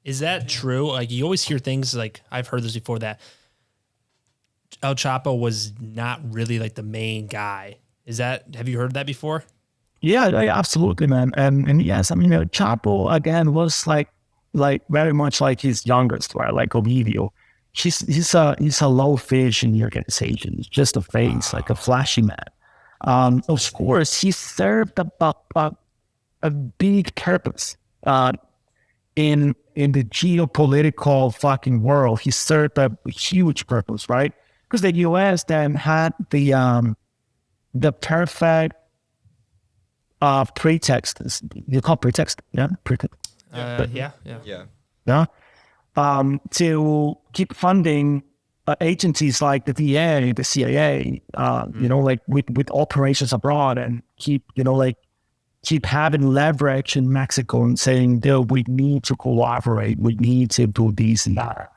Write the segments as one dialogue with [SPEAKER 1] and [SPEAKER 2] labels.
[SPEAKER 1] Is that true? Like you always hear things like I've heard this before that El Chapo was not really like the main guy. Have you heard that before?
[SPEAKER 2] Yeah, absolutely, man. And yes, I mean, Chapo again was like very much like his youngest, right? Like Ovidio. He's a low fish in the organization. He's just a face, like a flashy man. Of course, he served a big purpose in the geopolitical fucking world. He served a huge purpose, right? Because the U.S. then had the perfect pretext. You call pretext, yeah? Yeah. To keep funding agencies like the DEA, the CIA, like with operations abroad, and keep having leverage in Mexico and saying, dude, we need to cooperate. We need to do this and that.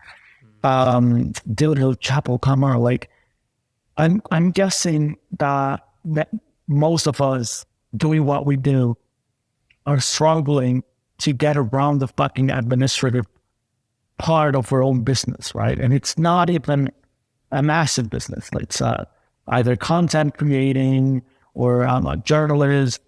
[SPEAKER 2] Dude, Chapo, come on. Like, I'm guessing that most of us doing what we do are struggling to get around the fucking administrative part of our own business, right? And it's not even a massive business. It's either content creating or a journalist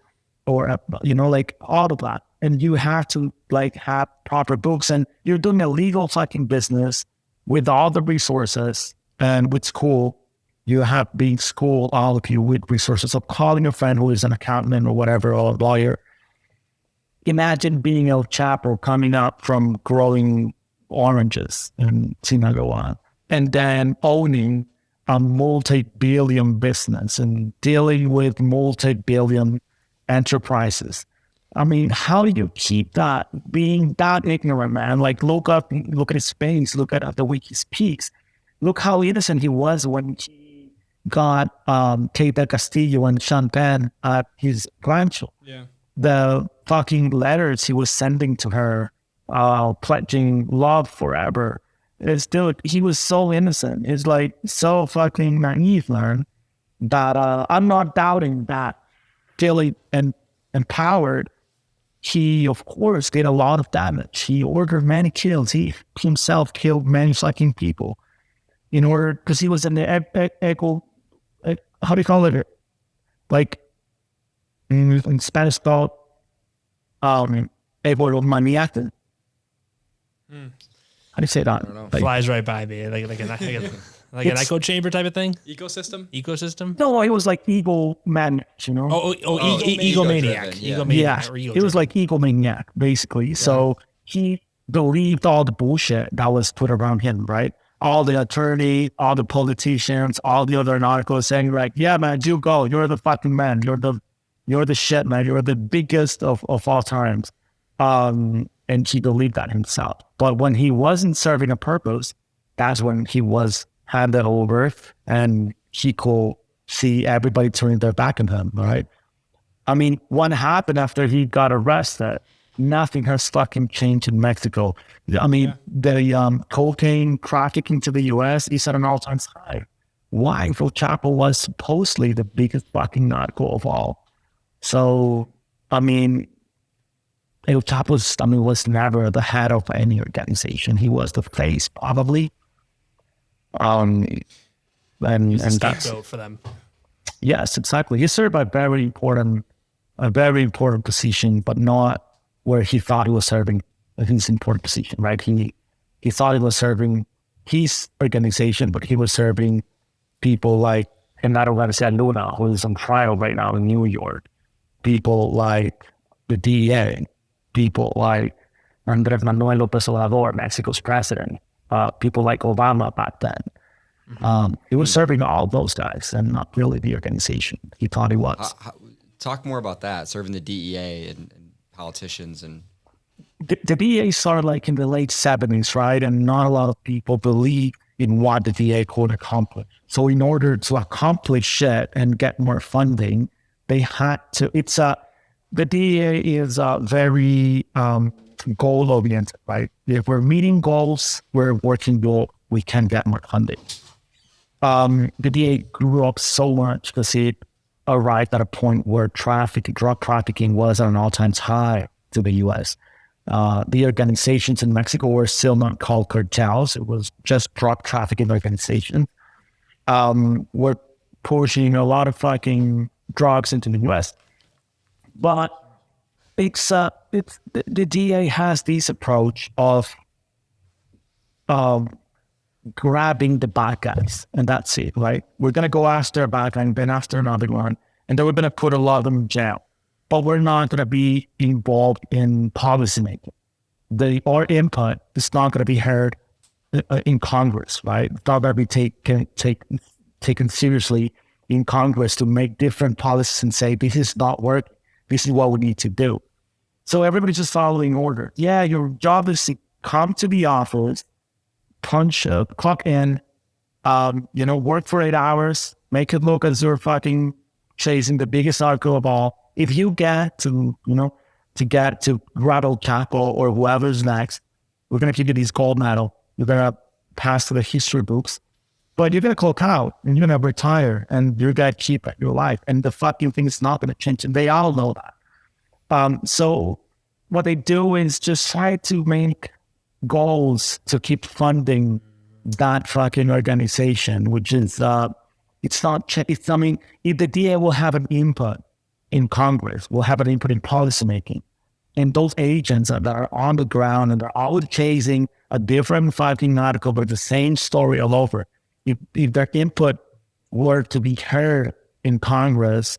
[SPEAKER 2] or, like all of that. And you have to like have proper books, and you're doing a legal fucking business with all the resources and with school. You have been schooled, all of you, with resources of calling a friend who is an accountant or whatever, or a lawyer. Imagine being El Chapo coming up from growing oranges in Sinaloa and then owning a multi-billion business and dealing with multi-billion enterprises. I mean, how do you keep that? Being that ignorant, man. Like, look at his face, look at the way he speaks. Look how innocent he was when he got Kate del Castillo and Sean Penn at his rancho.
[SPEAKER 3] Yeah.
[SPEAKER 2] The fucking letters he was sending to her, pledging love forever. He was so innocent. It's like so fucking naive, man, that I'm not doubting that Dilly and empowered, he of course did a lot of damage. He ordered many kills. He himself killed many fucking people in order, because he was in the how do you call it? Like in Spanish called maniac. How do you say that?
[SPEAKER 3] I don't know.
[SPEAKER 2] Like,
[SPEAKER 1] flies right by me, like an echo chamber type of thing. Ecosystem.
[SPEAKER 2] No, it was like ego man,
[SPEAKER 1] Egomaniac.
[SPEAKER 2] Yeah, it was like egomaniac, basically. Yeah. So he believed all the bullshit that was put around him, right? All the attorney, all the politicians, all the other articles saying like, yeah, man, you go. You're the fucking man. You're the shit, man. You're the biggest of all times. And he believed that himself. But when he wasn't serving a purpose, that's when he was handed over and he could see everybody turning their back on him, right? I mean, what happened after he got arrested? Nothing has fucking changed in Mexico. I mean, the cocaine trafficking to the U.S. is at an all-time high. Why? For Chapo was supposedly the biggest fucking narco of all. So, I mean, El Chapo was never the head of any organization. He was the face, probably. And
[SPEAKER 1] that's for them.
[SPEAKER 2] Yes, exactly. He served a very important position, but not where he thought he was serving his important position, right? He thought he was serving his organization, but he was serving people like Genaro Garcia Luna, who is on trial right now in New York. People like the DEA, people like Andrés Manuel López Obrador, Mexico's president, people like Obama back then. He was serving all those guys and not really the organization he thought he was.
[SPEAKER 3] Talk more about that, serving the DEA and politicians. And
[SPEAKER 2] the DEA started like in the late 70s, right? And not a lot of people believe in what the DEA could accomplish. So in order to accomplish it and get more funding, they had to, the DEA is very goal-oriented, right? If we're meeting goals, we're working goal, we can get more funding. The DEA grew up so much because it arrived at a point where drug trafficking was at an all-time high to the U.S. The organizations in Mexico were still not called cartels. It was just drug trafficking organizations. Were pushing a lot of fucking drugs into the US. But the DA has this approach of grabbing the bad guys, and that's it, right? We're going to go after a bad guy and then after another one, and then we're going to put a lot of them in jail. But we're not going to be involved in policymaking. Our input is not going to be heard in Congress, right? It's not going to be taken seriously in Congress to make different policies and say, this is not working. This is what we need to do. So everybody's just following order. Yeah, your job is to come to the office, punch up, clock in, work for 8 hours, make it look as you're fucking chasing the biggest article of all. If you get to rattle Chapo or whoever's next, we're going to give you this gold medal. You're going to pass to the history books, but you're going to clock out and you're going to retire and you're going to keep your life. And the fucking thing is not going to change. And they all know that. So what they do is just try to make goals to keep funding that fucking organization, which is, if the DA will have an input in Congress, will have an input in policymaking, and those agents that are on the ground and they're always chasing a different fucking article but the same story all over, if their input were to be heard in Congress,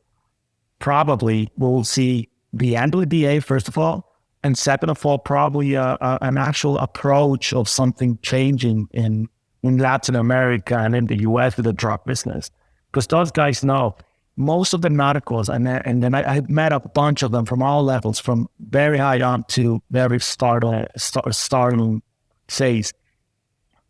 [SPEAKER 2] probably we'll see the end of the DA, first of all, and second of all, probably an actual approach of something changing in Latin America and in the US with the drug business. Because those guys know most of the narcos, and then I've met a bunch of them from all levels, from very high up to very startling phase.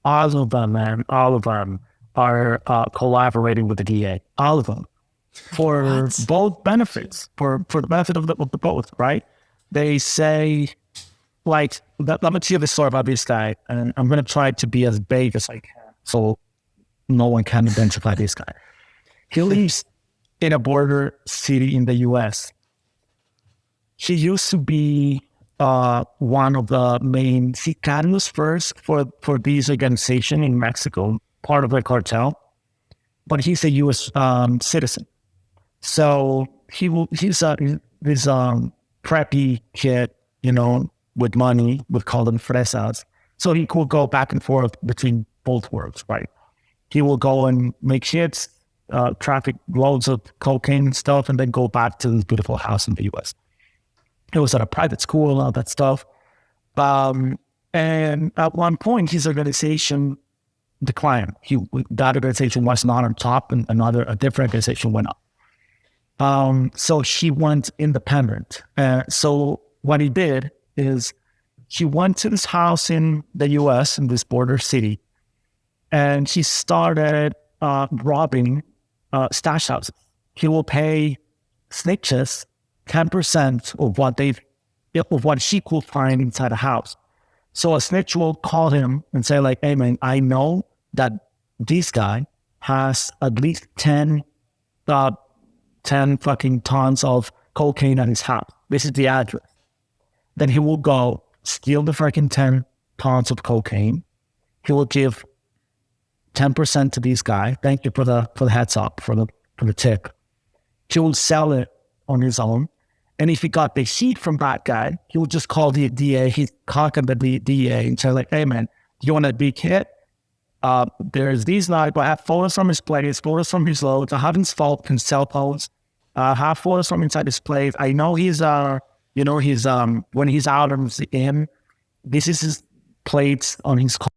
[SPEAKER 2] All of them are collaborating with the DA. All of them. For both benefits, for the benefit of the both, right? They say, like, let me tell you the story about this guy, and I'm going to try to be as vague as I can so no one can identify this guy. He lives in a border city in the US. He used to be one of the main sicarios first for this organization in Mexico, part of the cartel, but he's a US citizen. So he's this preppy kid, with money, we call them fresas. So he could go back and forth between both worlds, right? He will go and make hits, traffic loads of cocaine and stuff, and then go back to his beautiful house in the US. It was at a private school, all that stuff. And at one point, his organization declined. That organization was not on top, and a different organization went up. So he went independent. So what he did is he went to this house in the US, in this border city, and he started robbing stash houses. He will pay snitches 10% of what he could find inside a house. So a snitch will call him and say, like, hey man, I know that this guy has at least 10 fucking tons of cocaine at his house. This is the address. Then he will go steal the fucking 10 tons of cocaine. He will give 10% to this guy. Thank you for the heads up, for the tip. He will sell it on his own. And if he got the heat from that guy, he will just call the DA. He's contact the DA and say, like, hey man, you want a big hit? There's these nights, but I have photos from his place, photos from his loads. I have his cell phones. I have photos from inside his place. I know he's when he's out and he's in, this is his plates on his car.